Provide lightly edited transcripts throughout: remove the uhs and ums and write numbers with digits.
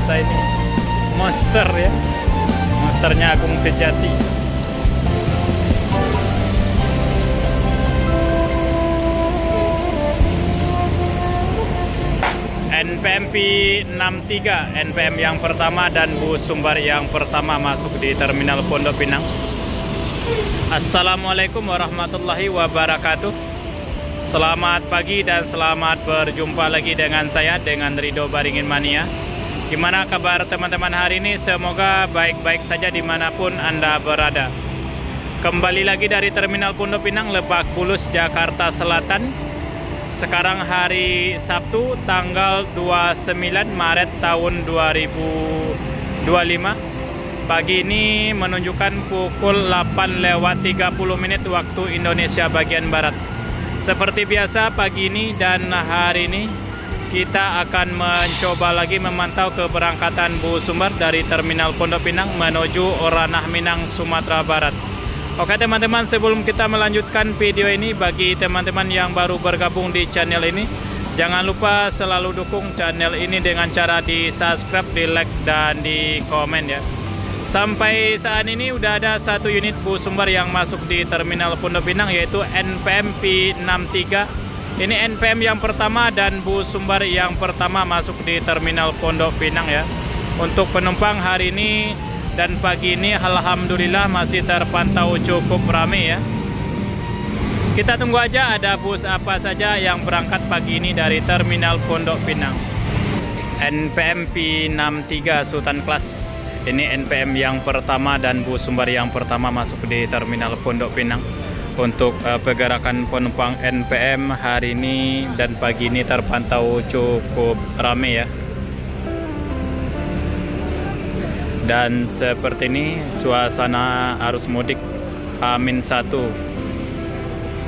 biasa ini. Monster ya. Monsternya Agung Sejati. NPM P63, NPM yang pertama dan bus sumber yang pertama masuk di Terminal Pondok Pinang. Assalamualaikum warahmatullahi wabarakatuh. Selamat pagi dan selamat berjumpa lagi dengan saya, dengan Ridho Baringin Mania. Gimana kabar teman-teman hari ini? Semoga baik-baik saja dimanapun Anda berada. Kembali lagi dari Terminal Pondok Pinang, Lebak Bulus, Jakarta Selatan. Sekarang hari Sabtu tanggal 29 Maret tahun 2025. Pagi ini menunjukkan pukul 8:30 waktu Indonesia bagian Barat. Seperti biasa pagi ini dan hari ini kita akan mencoba lagi memantau keberangkatan bus sumber dari Terminal Pondok Pinang menuju Ranah Minang, Sumatera Barat. Oke teman-teman, sebelum kita melanjutkan video ini, bagi teman-teman yang baru bergabung di channel ini, jangan lupa selalu dukung channel ini dengan cara di subscribe, di like, dan di komen ya. Sampai saat ini udah ada satu unit bus sumber yang masuk di Terminal Pondok Pinang, yaitu NPM P63. Ini NPM yang pertama dan bus sumber yang pertama masuk di Terminal Pondok Pinang ya. Untuk penumpang hari ini dan pagi ini alhamdulillah masih terpantau cukup ramai ya. Kita tunggu aja ada bus apa saja yang berangkat pagi ini dari Terminal Pondok Pinang. NPM P63 Sultan Class. Ini NPM yang pertama dan bus sumber yang pertama masuk di Terminal Pondok Pinang. Untuk pergerakan penumpang NPM hari ini dan pagi ini terpantau cukup ramai ya. Dan seperti ini suasana arus mudik H-1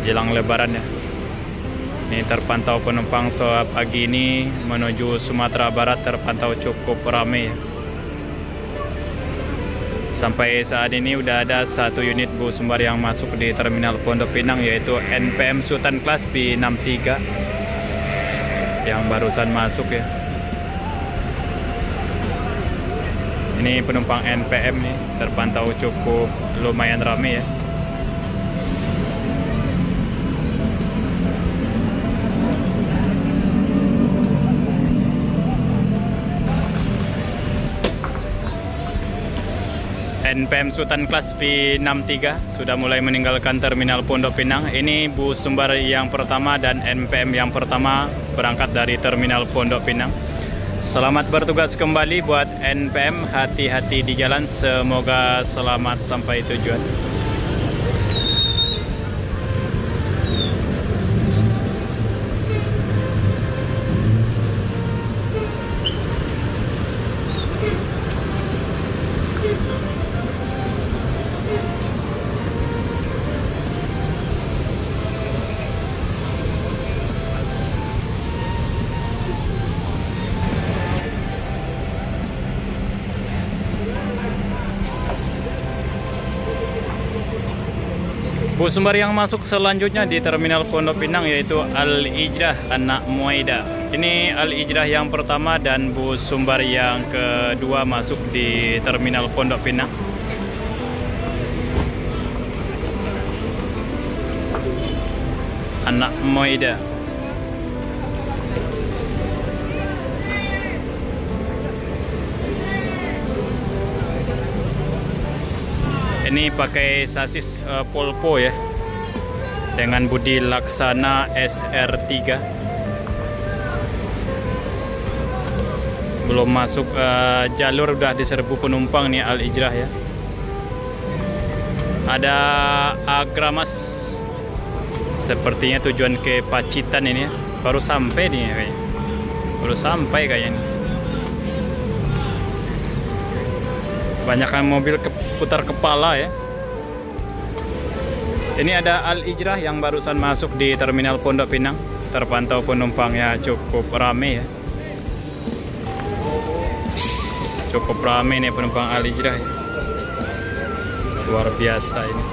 jelang lebaran ya. Ini terpantau penumpang sore pagi ini menuju Sumatera Barat terpantau cukup ramai ya. Sampai saat ini udah ada satu unit bus sumber yang masuk di Terminal Pondok Pinang, yaitu NPM Sultan Class P63 yang barusan masuk ya. Ini penumpang NPM nih terpantau cukup lumayan ramai ya. NPM Sultan Class P63 sudah mulai meninggalkan Terminal Pondok Pinang. Ini bus sumber yang pertama dan NPM yang pertama berangkat dari Terminal Pondok Pinang. Selamat bertugas kembali buat NPM, hati-hati di jalan, semoga selamat sampai tujuan. Bus sumber yang masuk selanjutnya di Terminal Pondok Pinang yaitu Al-Ijrah Anak Muaida. Ini Al-Ijrah yang pertama dan bus sumber yang kedua masuk di Terminal Pondok Pinang. Anak Muaida. Ini pakai sasis Polpo ya, dengan bodi Laksana SR3. Belum masuk jalur udah diserbu penumpang nih Al-Ijrah ya. Ada Agramas, sepertinya tujuan ke Pacitan ini ya. Baru sampai nih kayaknya. Baru sampai kayaknya nih. Banyakkan mobil putar kepala ya. Ini ada Al-Ijrah yang barusan masuk di Terminal Pondok Pinang. Terpantau penumpangnya cukup ramai ya. Cukup ramai nih penumpang Al-Ijrah ya. Luar biasa ini.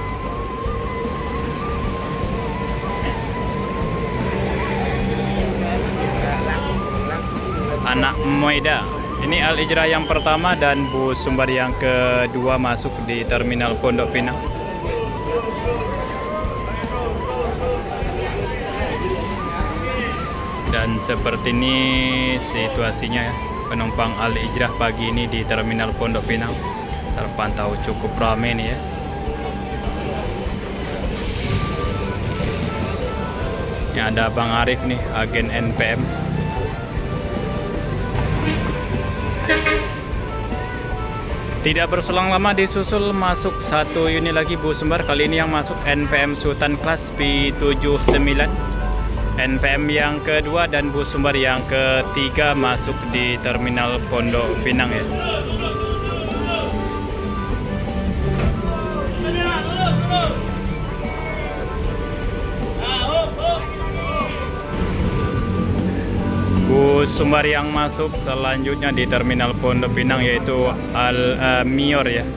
Anak Muaida. Ini Al Ijrah yang pertama dan bus sumber yang kedua masuk di Terminal Pondok Pinang. Dan seperti ini situasinya penumpang Al Ijrah pagi ini di Terminal Pondok Pinang. Terpantau cukup ramai nih ya. Ini ada Bang Arif nih, agen NPM. Tidak berselang lama disusul masuk satu unit lagi bus sumber. Kali ini yang masuk NPM Sultan Class P79. NPM yang kedua dan bus sumber yang ketiga masuk di Terminal Pondok Pinang ya. Bus sumber yang masuk selanjutnya di Terminal Pondok Pinang yaitu Mior ya,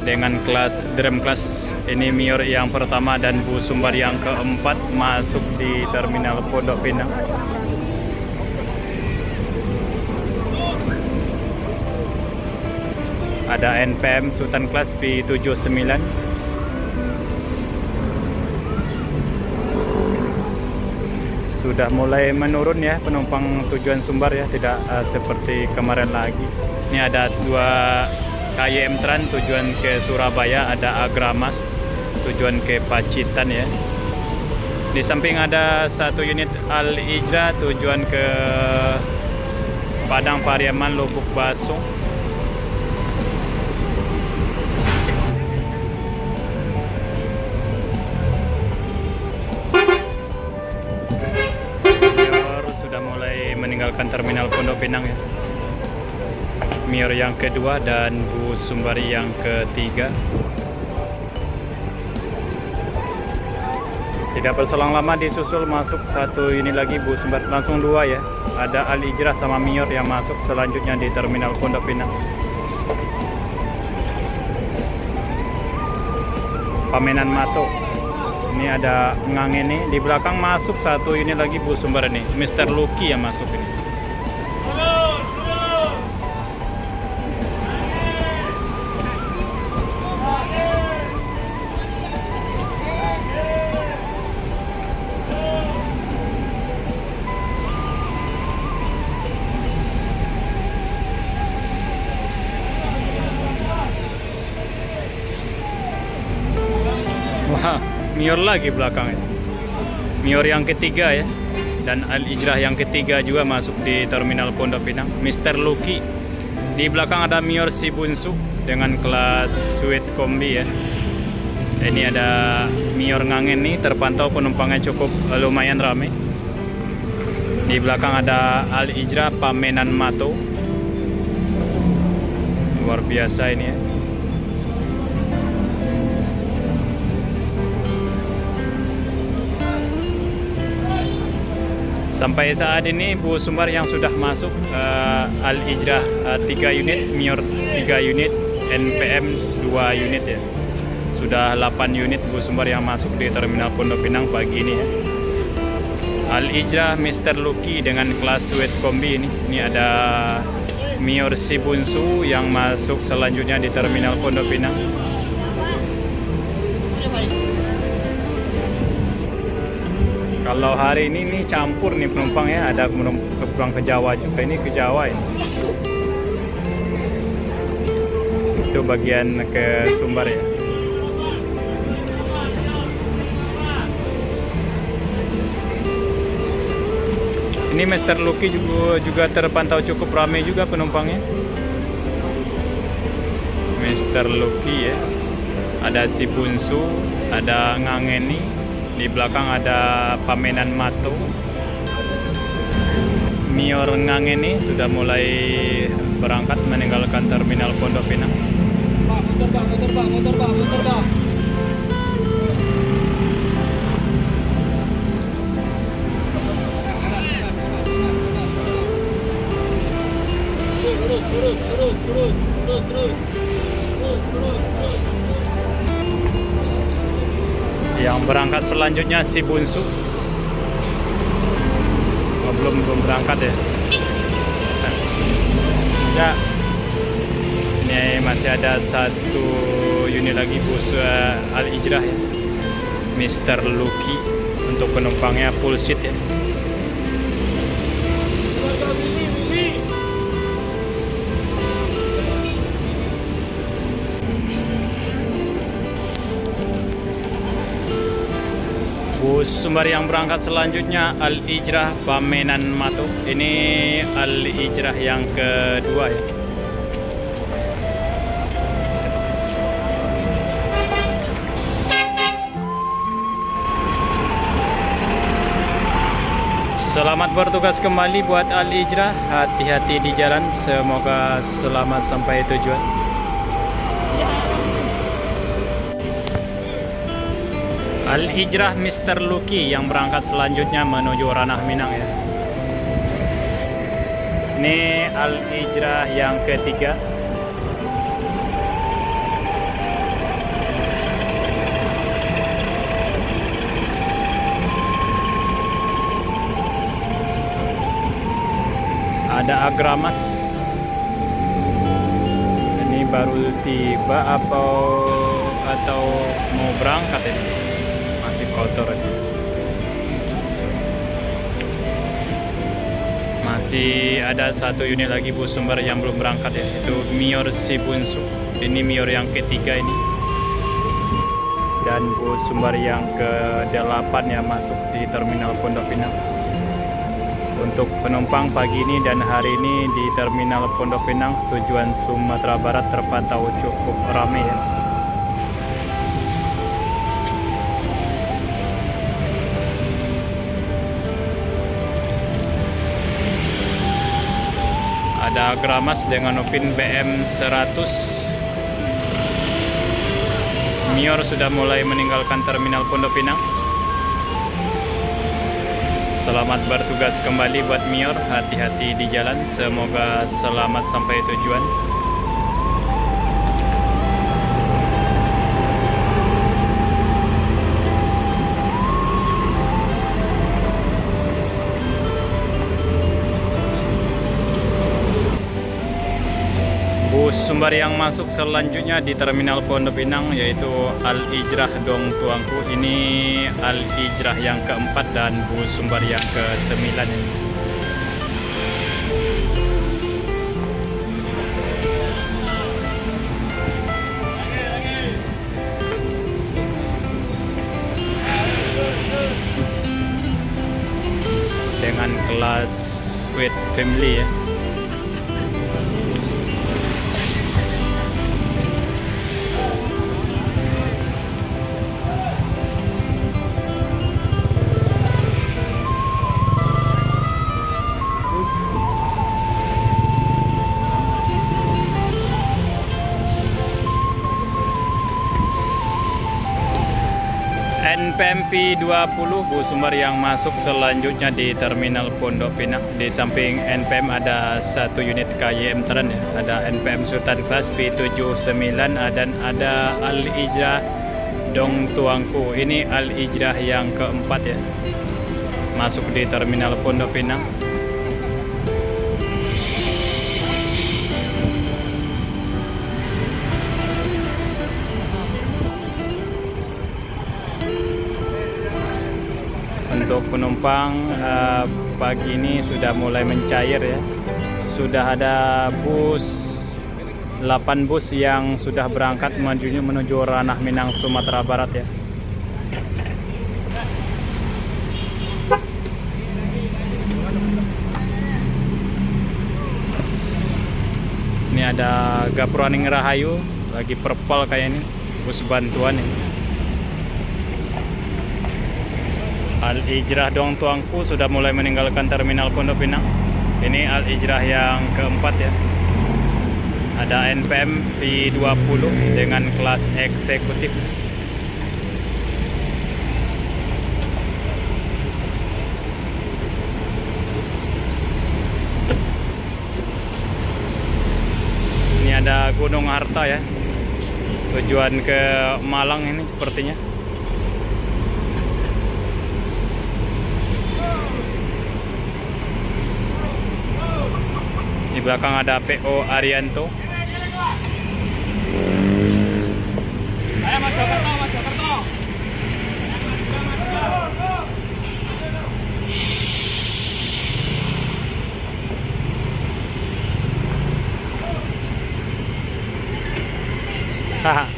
dengan kelas drum class. Ini Mior yang pertama dan bus sumber yang keempat masuk di Terminal Pondok Pinang. Ada NPM Sultan Class P79. Sudah mulai menurun ya penumpang tujuan Sumbar ya, tidak seperti kemarin lagi. Ini ada 2 KYM Trans tujuan ke Surabaya, ada Agramas tujuan ke Pacitan ya. Di samping ada 1 unit Al Ijrah tujuan ke Padang Pariaman, Lubuk Basung. Meninggalkan Terminal Pondok Pinang ya. Mior yang kedua dan bus sumber yang ketiga. Tidak berselang lama disusul masuk satu unit lagi bus sumber, langsung 2 ya. Ada Al Ijrah sama Mior yang masuk selanjutnya di Terminal Pondok Pinang. Pamenan Mato. Ini ada Ngang ini di belakang masuk satu unit lagi bus sumber ini, Mr. Lucky yang masuk ini. Wah, Mior lagi belakangnya. Mior yang ketiga ya. Dan Al Ijrah yang ketiga juga masuk di Terminal Pondok Pinang. Mr. Lucky. Di belakang ada Mior Sibunsu dengan kelas suite kombi ya. Ini ada Mior Ngangen nih, terpantau penumpangnya cukup lumayan ramai. Di belakang ada Al Ijrah Pamenan Mato. Luar biasa ini ya. Sampai saat ini bus sumber yang sudah masuk Al Ijrah 3 unit, Mior 3 unit, NPM 2 unit ya. Sudah 8 unit bus sumber yang masuk di Terminal Pondok Pinang pagi ini ya. Al Ijrah Mr. Lucky dengan kelas suite kombi ini. Ini ada Mior Sibunsu yang masuk selanjutnya di Terminal Pondok Pinang. Kalau hari ini nih campur nih penumpang ya, ada pulang ke Jawa juga, ini ke Jawa ini. Itu bagian ke Sumbar ya. Ini Mr. Lucky juga terpantau cukup ramai juga penumpangnya. Mr. Lucky ya. Ada Sibunsu, ada Ngangeni. Di belakang ada Pamenan Mato. Mior Ngangeni sudah mulai berangkat meninggalkan Terminal Pondok Pinang. Motor. Terus. Yang berangkat selanjutnya Sibunsu. Belum berangkat ya. Ya, ini masih ada satu unit lagi bus Al Hijrah ya, Mr. Lucky, untuk penumpangnya full seat ya. Bus Sumbar yang berangkat selanjutnya Al Hijrah Bamenan Mato. Ini Al Hijrah yang kedua ya. Selamat bertugas kembali buat Al Hijrah. Hati-hati di jalan. Semoga selamat sampai tujuan. Al Hijrah Mr. Lucky yang berangkat selanjutnya menuju Ranah Minang ya. Ini Al Hijrah yang ketiga. Ada Agramas. Ini baru tiba atau mau berangkat ini? Kotor aja. Masih ada satu unit lagi bus Sumbar yang belum berangkat ya, itu Mior Sibunsu. Ini Mior yang ketiga ini. Dan bus Sumbar yang ke-8 ya, masuk di terminal Pondok Pinang. Untuk penumpang pagi ini dan hari ini di terminal Pondok Pinang tujuan Sumatera Barat terpantau cukup ramai ya. Ada Agramas dengan Upin BM 100. Mior sudah mulai meninggalkan terminal Pondok Pinang. Selamat bertugas kembali buat Mior. Hati-hati di jalan. Semoga selamat sampai tujuan. Bus Sumbar yang masuk selanjutnya di terminal Pondok Pinang yaitu Al Hijrah Dong Tuangku. Ini Al Hijrah yang keempat dan bus Sumbar yang ke-9. Dengan kelas Sweet Family ya. NPM P20 bus Sumbar yang masuk selanjutnya di terminal Pondok Pinang. Di samping NPM ada satu unit KYM Tran ya. Ada NPM Sultan Kelas P79 dan ada Al Hijrah Dong Tuangku. Ini Al Hijrah yang keempat ya, masuk di terminal Pondok Pinang. Untuk penumpang pagi ini sudah mulai mencair ya. Sudah ada 8 bus yang sudah berangkat menuju Ranah Minang, Sumatera Barat ya. Ini ada Gapuraning Rahayu lagi purple kayak ini, bus bantuan ya. Al Hijrah Dong Tuangku sudah mulai meninggalkan terminal Pondok Pinang. Ini Al Hijrah yang keempat ya. Ada NPM P20 dengan kelas eksekutif. Ini ada Gunung Harta ya, tujuan ke Malang ini sepertinya. Di belakang ada PO Arianto. Ayo Mas Jokerto, Mas Jokerto. Haha.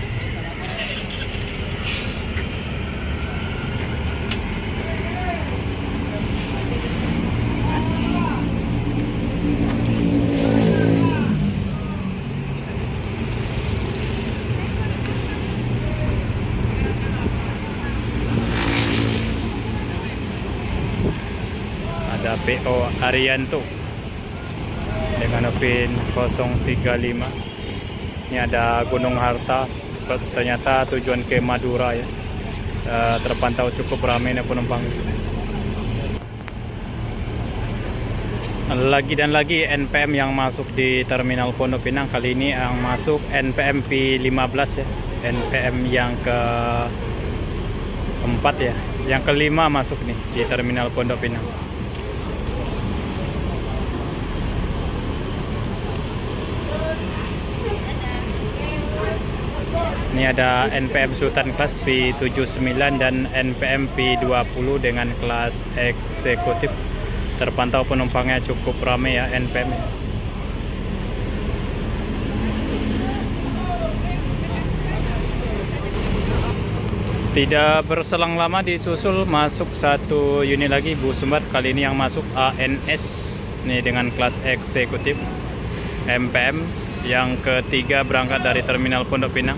Ada PO Arianto dengan pin 035. Ini ada Gunung Harta, ternyata tujuan ke Madura ya. Terpantau cukup ramai nih penumpang. Lagi dan lagi NPM yang masuk di Terminal Pondok Pinang. Kali ini yang masuk NPM P15 ya. NPM yang keempat ya. Yang kelima masuk nih di Terminal Pondok Pinang. Ini ada NPM Sultan kelas P79 dan NPM P20 dengan kelas eksekutif. Terpantau penumpangnya cukup ramai ya NPM. Tidak berselang lama disusul masuk satu unit lagi bus Sumbar. Kali ini yang masuk ANS nih dengan kelas eksekutif. NPM yang ketiga berangkat dari Terminal Pondok Pinang.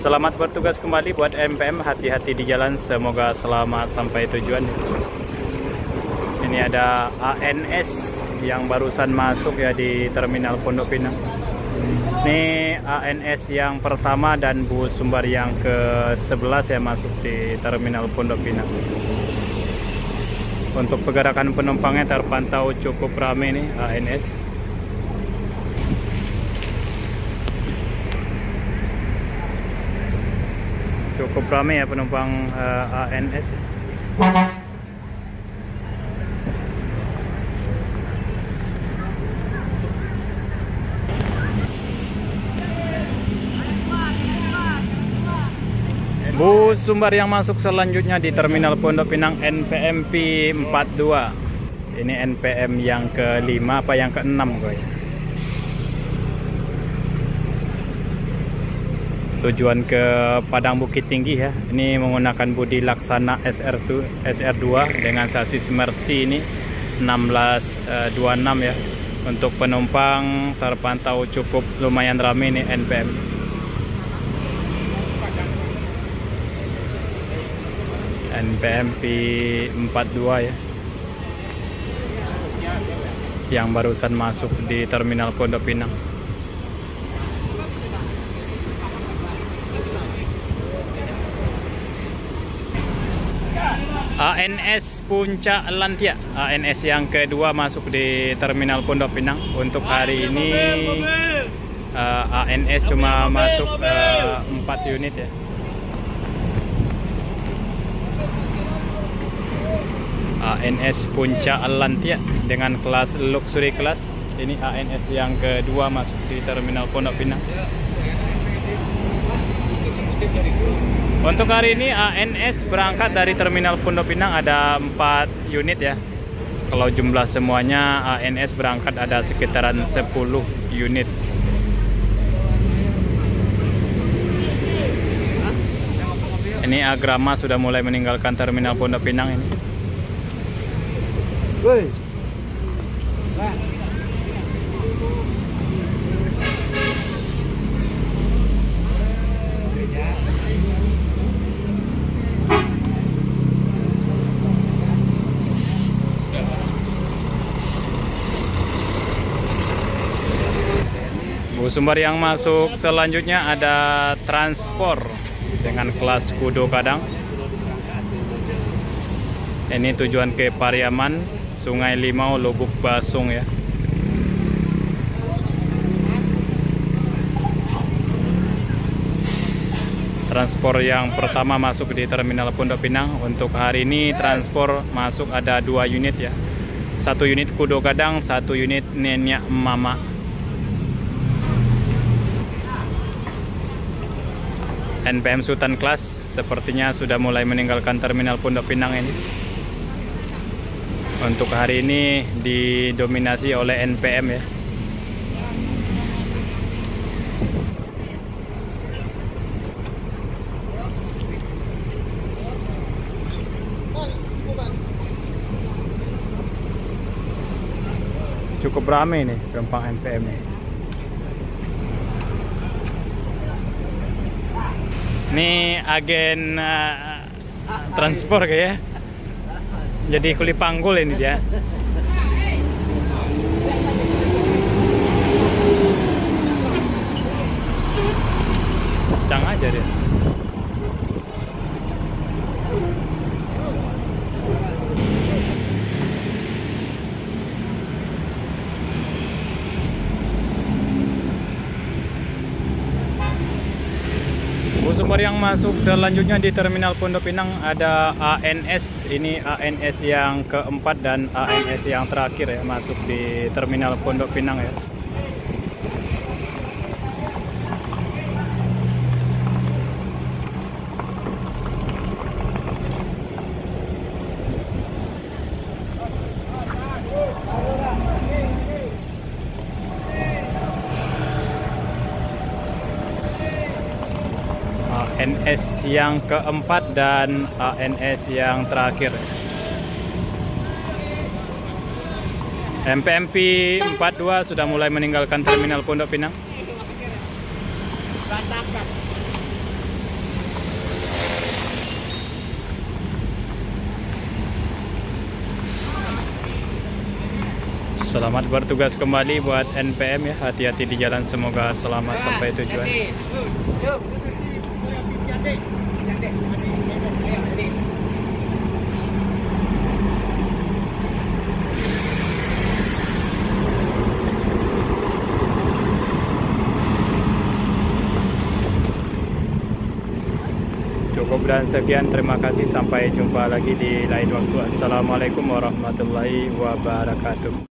Selamat bertugas kembali buat NPM, hati-hati di jalan, semoga selamat sampai tujuan. Ini ada ANS yang barusan masuk ya di Terminal Pondok Pinang. Ini ANS yang pertama dan bus Sumbar yang ke-11 ya masuk di Terminal Pondok Pinang. Untuk pergerakan penumpangnya terpantau cukup ramai nih ANS. Cukup ramai ya penumpang ANS. Bus Sumbar yang masuk selanjutnya di Terminal Pondok Pinang NPM P42. Ini NPM yang kelima apa yang keenam gue. Tujuan ke Padang Bukit Tinggi ya. Ini menggunakan bodi Laksana SR2 dengan sasis Mercy ini 1626 ya. Untuk penumpang terpantau cukup lumayan ramai nih NPM. NPM P42 ya. Yang barusan masuk di Terminal Pondok Pinang. ANS Puncak Lantia, ANS yang kedua masuk di Terminal Pondok Pinang. Untuk hari ini ANS cuma masuk 4 unit ya. ANS Puncak Lantia dengan kelas luxury class. Ini ANS yang kedua masuk di Terminal Pondok Pinang. Untuk hari ini ANS berangkat dari Terminal Pondok Pinang ada 4 unit ya. Kalau jumlah semuanya ANS berangkat ada sekitaran 10 unit. Ini Agrama sudah mulai meninggalkan Terminal Pondok Pinang ini. Bus Sumbar yang masuk selanjutnya ada Transport dengan kelas Kudo Kadang. Ini tujuan ke Pariaman, Sungai Limau, Lubuk Basung ya. Transport yang pertama masuk di Terminal Pondok Pinang. Untuk hari ini transport masuk ada 2 unit ya. 1 unit Kudo Gadang, 1 unit Nenya Mama. NPM Sultan Class sepertinya sudah mulai meninggalkan Terminal Pondok Pinang ini. Untuk hari ini didominasi oleh NPM ya. Cukup ramai nih penumpang NPM nih. Ini agen transport kayak ya. Jadi kuli panggul ini dia. Kencang aja dia. Sumber yang masuk selanjutnya di Terminal Pondok Pinang ada ANS. Ini ANS yang keempat dan ANS yang terakhir ya masuk di Terminal Pondok Pinang ya. ANS yang keempat dan ANS yang terakhir. MPMP 42 sudah mulai meninggalkan Terminal Pondok Pinang. Selamat bertugas kembali buat NPM ya. Hati-hati di jalan, semoga selamat sampai tujuan. Cukup dan sekian, terima kasih, sampai jumpa lagi di lain waktu. Assalamualaikum warahmatullahi wabarakatuh.